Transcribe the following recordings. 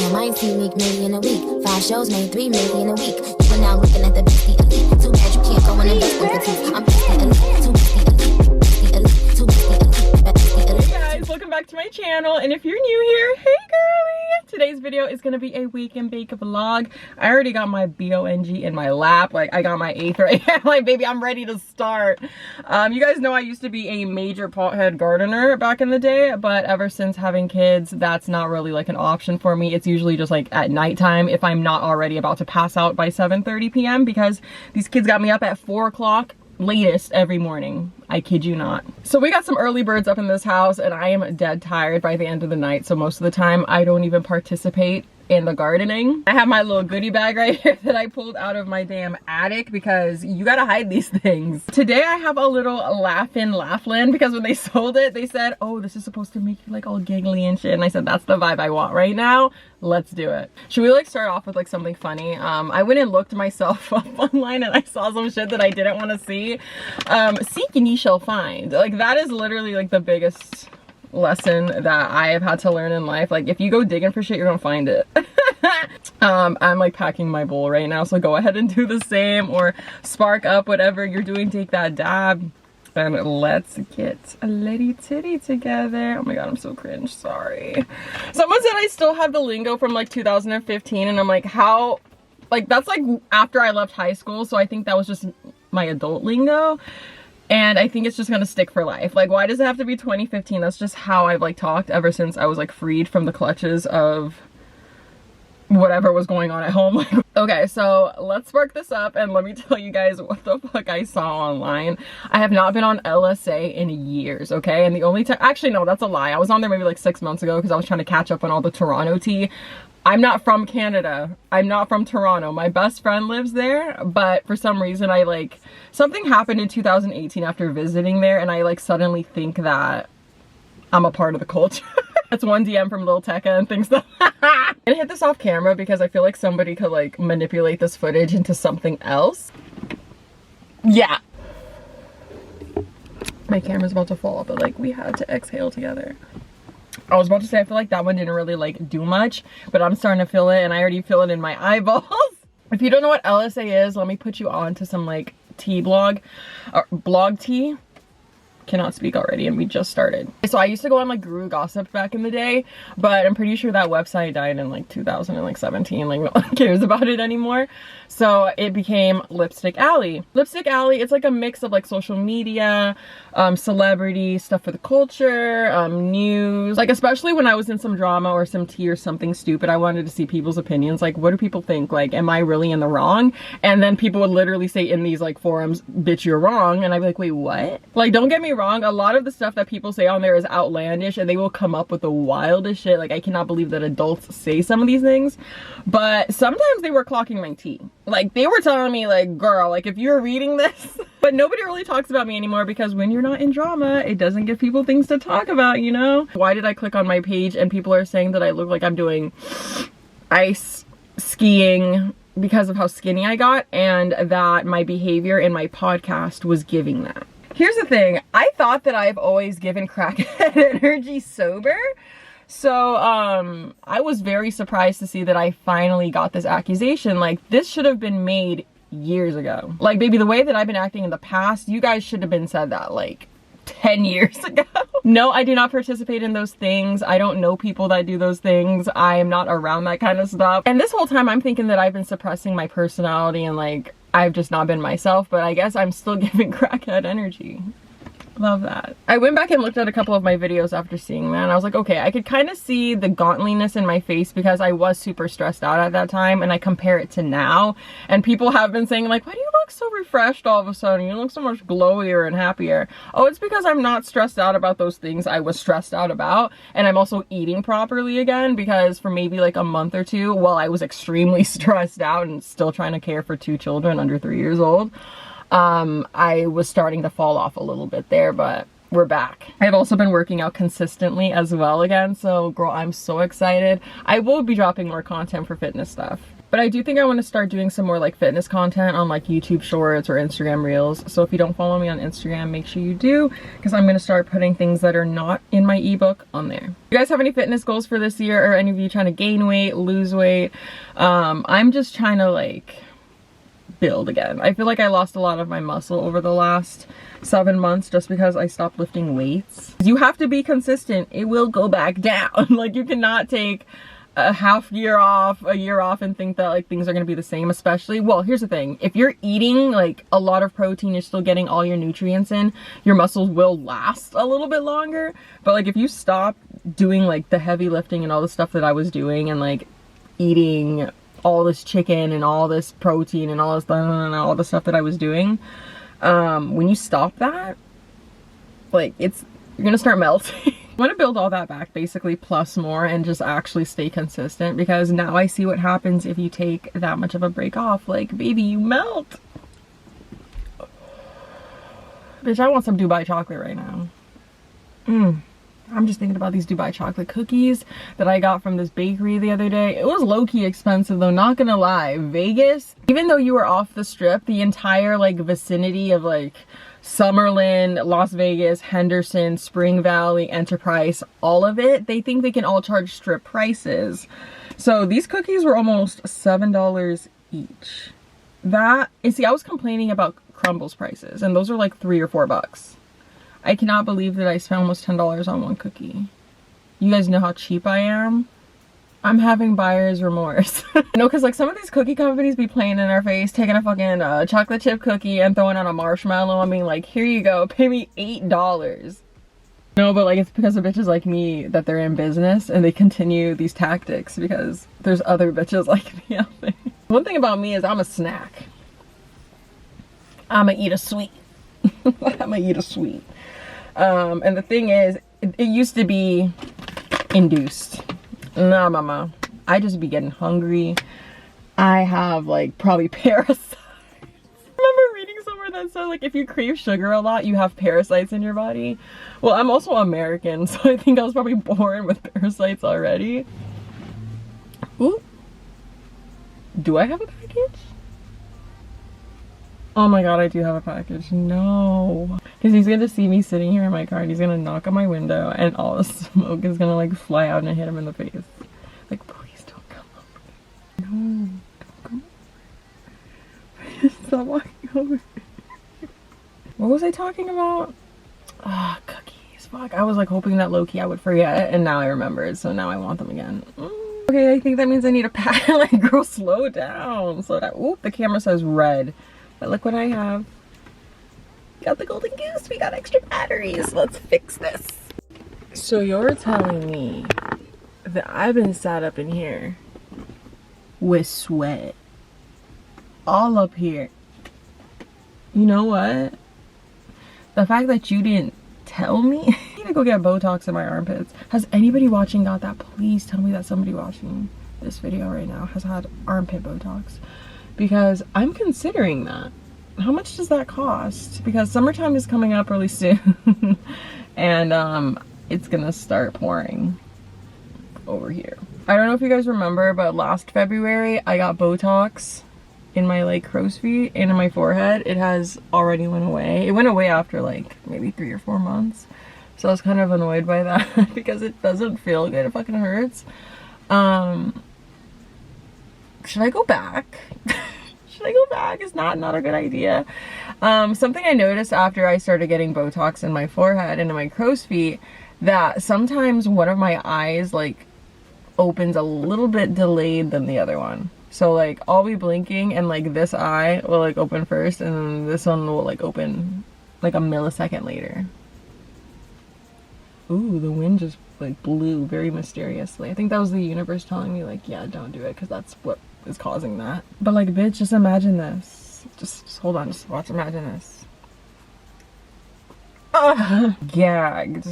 Damn, I ain't seen million a week. 5 shows made 3 million a week. You are now looking at the bestie elite. Too bad you can't go and invest in petite. I'm bestie elite, too bestie elite, bestie elite, too bestie elite, bestie elite. Hey guys, welcome back to my channel, and if you're new here, hey girlie! Today's video is gonna be a wake and bake vlog. I already got my BONG in my lap, like I got my 8th right here. Like, baby, I'm ready to start. You guys know I used to be a major pothead gardener back in the day, but ever since having kids, that's not really like an option for me. It's usually just like at nighttime if I'm not already about to pass out by 7:30 p.m. because these kids got me up at 4 o'clock latest every morning. I kid you not. So we got some early birds up in this house, and I am dead tired by the end of the night, so most of the time I don't even participate in the gardening. I have my little goodie bag right here that I pulled out of my damn attic because you gotta hide these things. Today I have a little Laughlin because when they sold it, they said, oh, this is supposed to make you like all giggly and shit. And I said, that's the vibe I want right now. Let's do it. Should we like start off with like something funny? I went and looked myself up online and I saw some shit that I didn't want to see. Seek and ye shall find. Like, that is literally like the biggest lesson that I have had to learn in life. Like, if you go digging for shit, you're gonna find it. I'm like packing my bowl right now, so go ahead and do the same, or spark up whatever you're doing. Take that dab and let's get a litty titty together. Oh my god, I'm so cringe, sorry. Someone said I still have the lingo from like 2015, and I'm like, how? Like, that's like after I left high school, so I think that was just my adult lingo. And I think it's just gonna stick for life. Like, why does it have to be 2015? That's just how I've like talked ever since I was like freed from the clutches of whatever was going on at home. Okay, so let's spark this up and let me tell you guys what the fuck I saw online. I have not been on LSA in years, okay? And the only time, actually no, that's a lie. I was on there maybe like 6 months ago because I was trying to catch up on all the Toronto tea. I'm not from Canada. I'm not from Toronto. My best friend lives there, but for some reason I like, something happened in 2018 after visiting there, and I like suddenly think that I'm a part of the culture. That's one DM from Lil Tecca and things like that. I'm gonna hit this off camera because I feel like somebody could like manipulate this footage into something else. Yeah. My camera's about to fall, but like we had to exhale together. I was about to say, I feel like that one didn't really like do much, but I'm starting to feel it, and I already feel it in my eyeballs. If you don't know what LSA is, let me put you on to some like tea blog, or blog tea. Cannot speak already, and we just started. So I used to go on like Guru Gossip back in the day, but I'm pretty sure that website died in like 2017. Like, no one cares about it anymore. So it became Lipstick Alley. Lipstick Alley, it's like a mix of like social media, celebrity stuff for the culture, news. Like, especially when I was in some drama or some tea or something stupid, I wanted to see people's opinions. Like, what do people think? Like, am I really in the wrong? And then people would literally say in these like forums, bitch, you're wrong. And I'd be like, wait, what? Like, don't get me wrong, a lot of the stuff that people say on there is outlandish, and they will come up with the wildest shit. Like, I cannot believe that adults say some of these things, but sometimes they were clocking my tea. Like, they were telling me like, girl, like if you're reading this. But nobody really talks about me anymore because when you're not in drama, it doesn't give people things to talk about, you know? Why did I click on my page and people are saying that I look like I'm doing ice skiing because of how skinny I got, and that my behavior in my podcast was giving that. Here's the thing, I thought that I've always given Crackhead Energy sober. So, I was very surprised to see that I finally got this accusation. Like, this should have been made years ago. Like, baby, the way that I've been acting in the past, you guys should have been said that like 10 years ago. No, I do not participate in those things. I don't know people that do those things. I am not around that kind of stuff. And this whole time I'm thinking that I've been suppressing my personality and like, I've just not been myself, but I guess I'm still giving Crackhead energy. Love that. I went back and looked at a couple of my videos after seeing that, and I was like, okay, I could kind of see the gauntliness in my face because I was super stressed out at that time, and I compare it to now, and people have been saying like, why do you look so refreshed all of a sudden? You look so much glowier and happier. Oh, it's because I'm not stressed out about those things I was stressed out about, and I'm also eating properly again, because for maybe like a month or two, while I was extremely stressed out and still trying to care for 2 children under 3 years old, I was starting to fall off a little bit there, but we're back. I've also been working out consistently as well again, so girl, I'm so excited. I will be dropping more content for fitness stuff. But I do think I want to start doing some more like fitness content on like YouTube Shorts or Instagram Reels. So if you don't follow me on Instagram, make sure you do, because I'm going to start putting things that are not in my ebook on there. You guys have any fitness goals for this year, or any of you trying to gain weight, lose weight? I'm just trying to like build again. I feel like I lost a lot of my muscle over the last 7 months just because I stopped lifting weights. You have to be consistent. It will go back down. Like, you cannot take a half year off, a year off, and think that like things are gonna be the same. Especially, well, here's the thing, if you're eating like a lot of protein, you're still getting all your nutrients in, your muscles will last a little bit longer. But like if you stop doing like the heavy lifting and all the stuff that I was doing, and like eating all this chicken and all this protein and all this all the stuff that I was doing, when you stop that, like you're gonna start melting. I want to build all that back basically, plus more, and just actually stay consistent, because now I see what happens if you take that much of a break off. Like, baby, you melt. Bitch, I want some Dubai chocolate right now. I'm just thinking about these Dubai chocolate cookies that I got from this bakery the other day. It was low-key expensive though, not gonna lie. Vegas, even though you were off the strip, the entire like vicinity of like Summerlin, Las Vegas, Henderson, Spring Valley, Enterprise, all of it, they think they can all charge strip prices. So these cookies were almost $7 each. See, I was complaining about crumbles prices, and those are like $3 or $4. I cannot believe that I spent almost $10 on one cookie. You guys know how cheap I am? I'm having buyer's remorse. No, because like some of these cookie companies be playing in our face, taking a fucking chocolate chip cookie and throwing on a marshmallow and being like, here you go, pay me $8. No, but like it's because of bitches like me that they're in business and they continue these tactics, because there's other bitches like me out there. One thing about me is I'm a snack. I'ma eat a sweet. I'ma eat a sweet. And the thing is, it used to be induced. Nah, mama. I just be getting hungry. I have like probably parasites. Remember reading somewhere that said like if you crave sugar a lot, you have parasites in your body. Well, I'm also American, so I think I was probably born with parasites already. Ooh. Do I have a package? Oh my god, I do have a package. No. Because he's gonna see me sitting here in my car and he's gonna knock on my window and all the smoke is gonna like fly out and hit him in the face. Like, please don't come over. No, don't come over. Please stop walking over. What was I talking about? Ah, cookies. Fuck. I was like hoping that low-key I would forget, and now I remembered, so now I want them again. Okay, I think that means I need a pack. Like, girl, slow down. Slow down. Oop, the camera says red. But look what I have. Got the golden goose. We got extra batteries. Let's fix this. So you're telling me that I've been sat up in here with sweat all up here. You know what? The fact that you didn't tell me. I need to go get Botox in my armpits. Has anybody watching got that? Please tell me that somebody watching this video right now has had armpit Botox, because I'm considering that. How much does that cost? Because summertime is coming up really soon and it's gonna start pouring over here. I don't know if you guys remember, but last February I got Botox in my like crow's feet and in my forehead. It has already went away. It went away after like maybe 3 or 4 months. So I was kind of annoyed by that because it doesn't feel good. It fucking hurts. Should I go back? Should I go back? It's not a good idea. Something I noticed after I started getting Botox in my forehead and in my crow's feet, that sometimes one of my eyes like opens a little bit delayed than the other one. So like I'll be blinking and like this eye will like open first and then this one will like open like a millisecond later. Ooh, the wind just like blew very mysteriously. I think that was the universe telling me like, yeah, don't do it, because that's what is causing that. But like, bitch, just imagine this. Just hold on, just watch, imagine this. Gagged,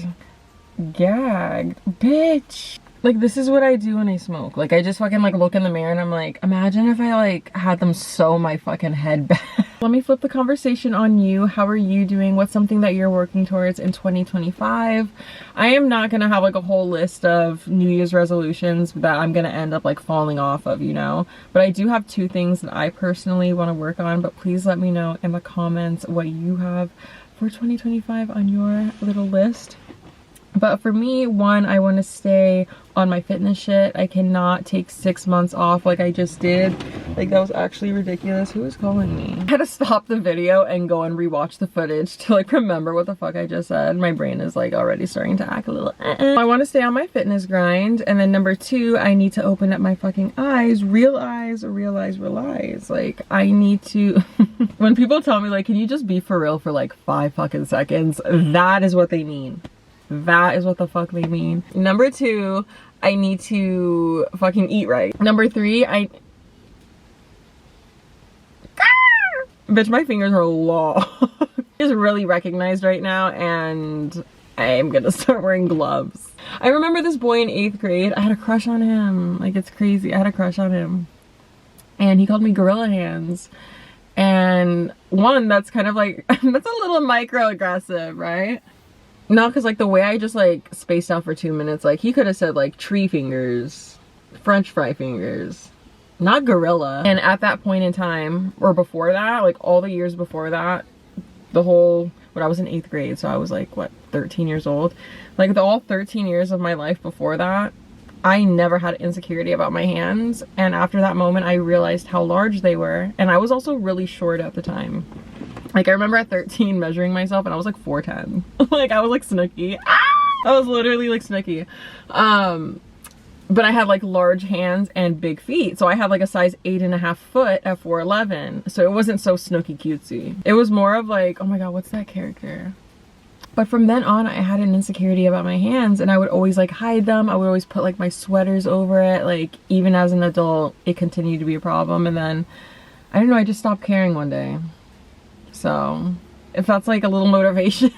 bitch. Like, this is what I do when I smoke. Like, I just fucking like look in the mirror and I'm like, imagine if I like had them sew my fucking head back. Let me flip the conversation on you. How are you doing? What's something that you're working towards in 2025? I am not gonna have like a whole list of New Year's resolutions that I'm gonna end up like falling off of, you know? But I do have 2 things that I personally want to work on, but please let me know in the comments what you have for 2025 on your little list. But for me, one, I want to stay on my fitness shit. I cannot take 6 months off like I just did. Like, that was actually ridiculous. Who is calling me? I had to stop the video and go and rewatch the footage to like remember what the fuck I just said. My brain is like already starting to act a little I want to stay on my fitness grind. And then number 2, I need to open up my fucking eyes. Realize. Like, I need to... When people tell me like, can you just be for real for like 5 fucking seconds? That is what they mean. That is what the fuck they mean. Number 2, I need to fucking eat right. Number 3, Bitch, my fingers are long. It's really recognized right now, and I am gonna start wearing gloves. I remember this boy in 8th grade. I had a crush on him. Like, it's crazy. I had a crush on him. And he called me gorilla hands. And one, that's kind of like, that's a little microaggressive, right? No, because like the way I just like spaced out for 2 minutes, like he could have said like tree fingers, French fry fingers, not gorilla. And at that point in time, or before that, like all the years before that, when I was in 8th grade, so I was like, what, 13 years old? Like all 13 years of my life before that, I never had insecurity about my hands. And after that moment, I realized how large they were. And I was also really short at the time. Like, I remember at 13 measuring myself and I was like 4'10". Like, I was like Snooki. I was literally like Snooki. But I had like large hands and big feet. So I had like a size 8.5 foot at 4'11". So it wasn't so Snooki cutesy. It was more of like, oh my god, what's that character? But from then on, I had an insecurity about my hands, and I would always like hide them. I would always put like my sweaters over it. Like, even as an adult, it continued to be a problem. And then, I don't know, I just stopped caring one day. So, if that's like a little motivation,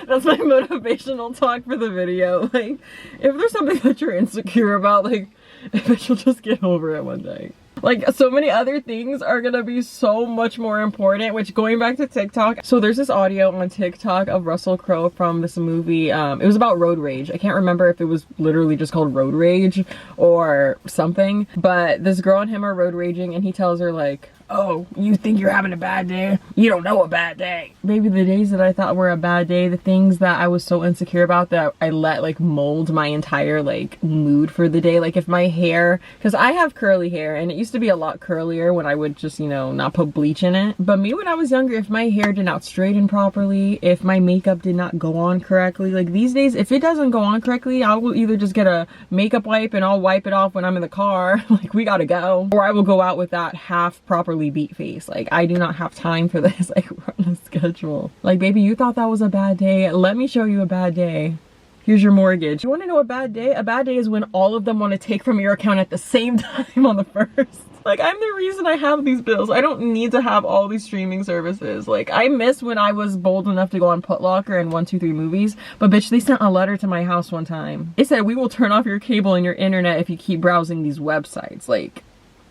that's my motivational talk for the video. Like, if there's something that you're insecure about, like, I bet you'll just get over it one day. Like, so many other things are gonna be so much more important, which, going back to TikTok, so there's this audio on TikTok of Russell Crowe from this movie. It was about road rage. I can't remember if it was literally just called road rage or something, but this girl and him are road raging, and he tells her like, oh, you think you're having a bad day? You don't know a bad day. Baby, the days that I thought were a bad day, the things that I was so insecure about that I let like mold my entire like mood for the day. Like, if my hair, because I have curly hair and it used to be a lot curlier when I would just, you know, not put bleach in it. But me, when I was younger, if my hair did not straighten properly, if my makeup did not go on correctly, like these days, if it doesn't go on correctly, I will either just get a makeup wipe and I'll wipe it off when I'm in the car, like we gotta go, or I will go out with that half properly beat face. Like, I do not have time for this. Like, we're on a schedule. Like, baby, you thought that was a bad day. Let me show you a bad day. Here's your mortgage. You want to know a bad day? A bad day is when all of them want to take from your account at the same time on the first. Like, I'm the reason I have these bills. I don't need to have all these streaming services. Like, I miss when I was bold enough to go on Putlocker and 123 Movies, but bitch, they sent a letter to my house one time. It said, we will turn off your cable and your internet if you keep browsing these websites. Like,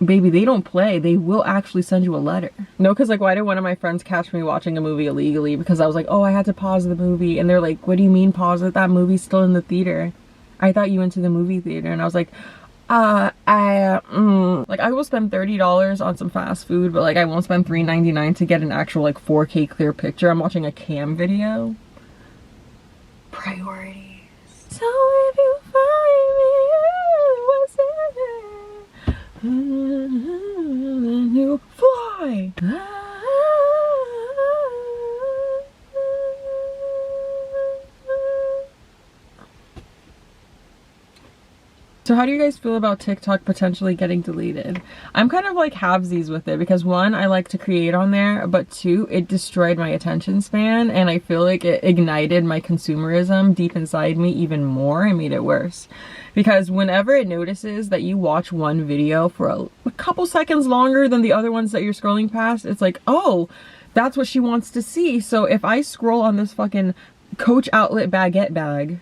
baby, they don't play. They will actually send you a letter. No, because like, why did one of my friends catch me watching a movie illegally? Because I was like, oh, I had to pause the movie. And they're like, what do you mean pause it? That movie's still in the theater. I thought you went to the movie theater. And I was like, like, I will spend $30 on some fast food, but like, I won't spend $3.99 to get an actual like 4K clear picture. I'm watching a cam video. Priorities. So if you find me, what's in then you fly. So how do you guys feel about TikTok potentially getting deleted? I'm kind of like halvesies with it because one, I like to create on there, but two, it destroyed my attention span and I feel like it ignited my consumerism deep inside me even more and made it worse. Because whenever it notices that you watch one video for a couple seconds longer than the other ones that you're scrolling past, it's like, oh, that's what she wants to see. So if I scroll on this fucking Coach Outlet baguette bag,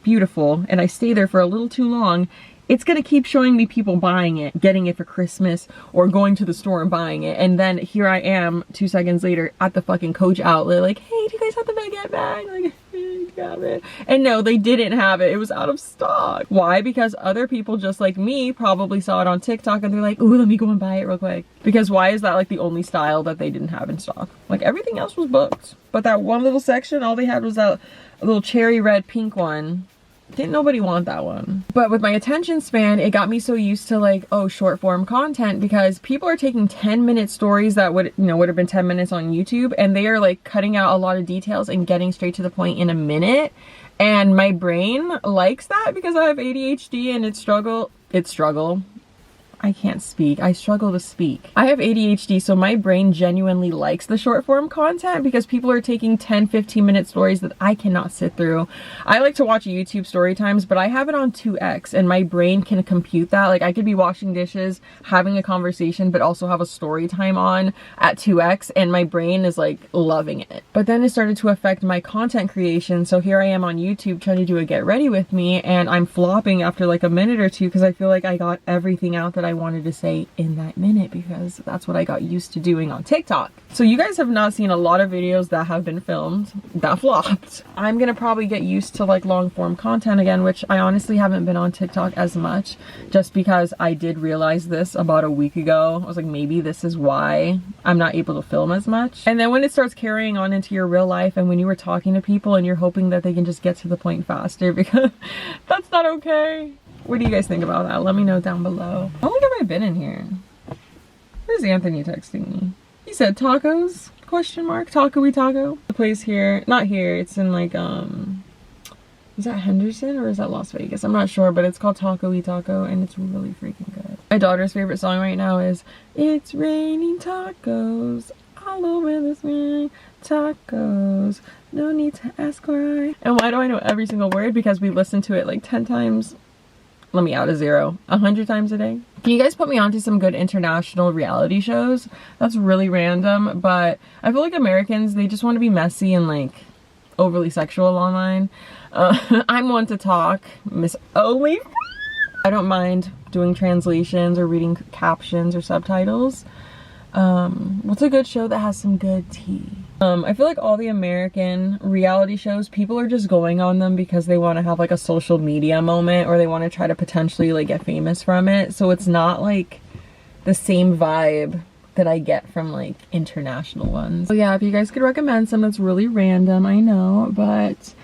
beautiful, and I stay there for a little too long, it's gonna keep showing me people buying it, getting it for Christmas, or going to the store and buying it. And then here I am 2 seconds later at the fucking Coach outlet like, hey, do you guys have the baguette bag? Like, have it. And no, they didn't have it. It was out of stock. Why? Because other people just like me probably saw it on TikTok and they're like, ooh, let me go and buy it real quick. Because why is that like the only style that they didn't have in stock? Like everything else was booked. But that one little section, all they had was that little cherry red pink one. Didn't nobody want that one. But with my attention span, it got me so used to like, oh, short form content, because people are taking 10-minute stories that would, you know, would have been 10 minutes on YouTube, and they are like cutting out a lot of details and getting straight to the point in a minute. And my brain likes that because I have ADHD and I can't speak. I struggle to speak. I have ADHD, so my brain genuinely likes the short form content because people are taking 10-15 minute stories that I cannot sit through. I like to watch YouTube story times, but I have it on 2x and my brain can compute that. Like I could be washing dishes, having a conversation, but also have a story time on at 2x and my brain is like loving it. But then it started to affect my content creation. So here I am on YouTube trying to do a get ready with me and I'm flopping after like a minute or two because I feel like I got everything out that I wanted to say in that minute because that's what I got used to doing on TikTok. So you guys have not seen a lot of videos that have been filmed that flopped. I'm gonna probably get used to like long form content again, which I honestly haven't been on TikTok as much just because I did realize this about a week ago. I was like, maybe this is why I'm not able to film as much. And then when it starts carrying on into your real life and when you were talking to people and you're hoping that they can just get to the point faster, because that's not okay. What do you guys think about that? Let me know down below. How long have I been in here? Where's Anthony texting me? He said tacos? Question mark. Taco-y taco. The place here, not here, it's in like, is that Henderson or is that Las Vegas? I'm not sure, but it's called Taco-y Taco and it's really freaking good. My daughter's favorite song right now is It's Raining Tacos All Over This Ring. Tacos, no need to ask why. And why do I know every single word? Because we listen to it like 10 times. Let me out of 0, 100 times a day. Can you guys put me onto some good international reality shows? That's really random, but I feel like Americans, they just want to be messy and like overly sexual online. I'm one to talk, Miss Only. I don't mind doing translations or reading captions or subtitles. What's a good show that has some good tea? I feel like all the American reality shows, people are just going on them because they want to have like a social media moment or they want to try to potentially like get famous from it. So it's not like the same vibe that I get from like international ones. So yeah, if you guys could recommend some that's really random, I know, but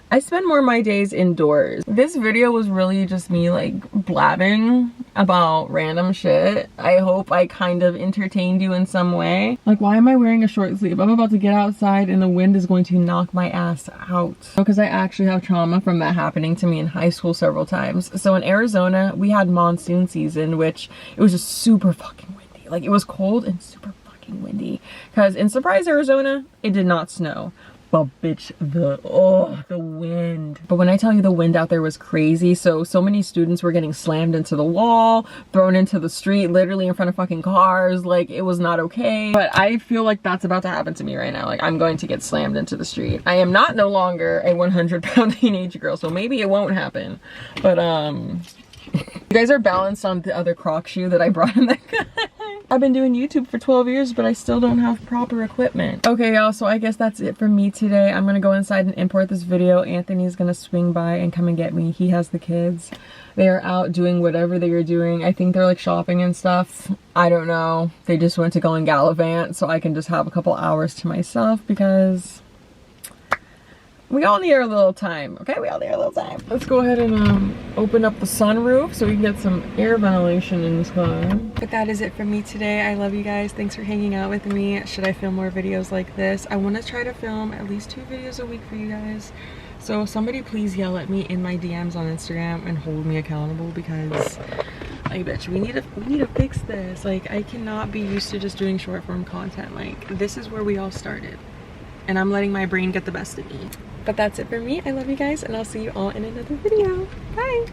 I spend more of my days indoors. This video was really just me like blabbing about random shit. I hope I kind of entertained you in some way. Like, why am I wearing a short sleeve? I'm about to get outside and the wind is going to knock my ass out. Because I actually have trauma from that happening to me in high school several times. So in Arizona, we had monsoon season, which it was just super fucking windy. Like, it was cold and super fucking windy. Because in Surprise, Arizona, it did not snow. But bitch, the wind. But when I tell you the wind out there was crazy, so many students were getting slammed into the wall, thrown into the street, literally in front of fucking cars. Like, it was not okay. But I feel like that's about to happen to me right now. Like, I'm going to get slammed into the street. I am not no longer a 100-pound teenage girl, so maybe it won't happen. But you guys are balanced on the other Croc shoe that I brought in the I've been doing YouTube for 12 years, but I still don't have proper equipment. Okay, y'all, so I guess that's it for me today. I'm gonna go inside and import this video. Anthony's gonna swing by and come and get me. He has the kids. They are out doing whatever they are doing. I think they're like shopping and stuff. I don't know. They just went to go and gallivant, so I can just have a couple hours to myself because we all need our little time, okay? We all need our little time. Let's go ahead and open up the sunroof so we can get some air ventilation in this car. But that is it for me today. I love you guys. Thanks for hanging out with me. Should I film more videos like this? I want to try to film at least 2 videos a week for you guys. So somebody please yell at me in my DMs on Instagram and hold me accountable because I bet you we need to fix this. Like, I cannot be used to just doing short form content. Like, this is where we all started. And I'm letting my brain get the best of me. But that's it for me. I love you guys and I'll see you all in another video. Bye.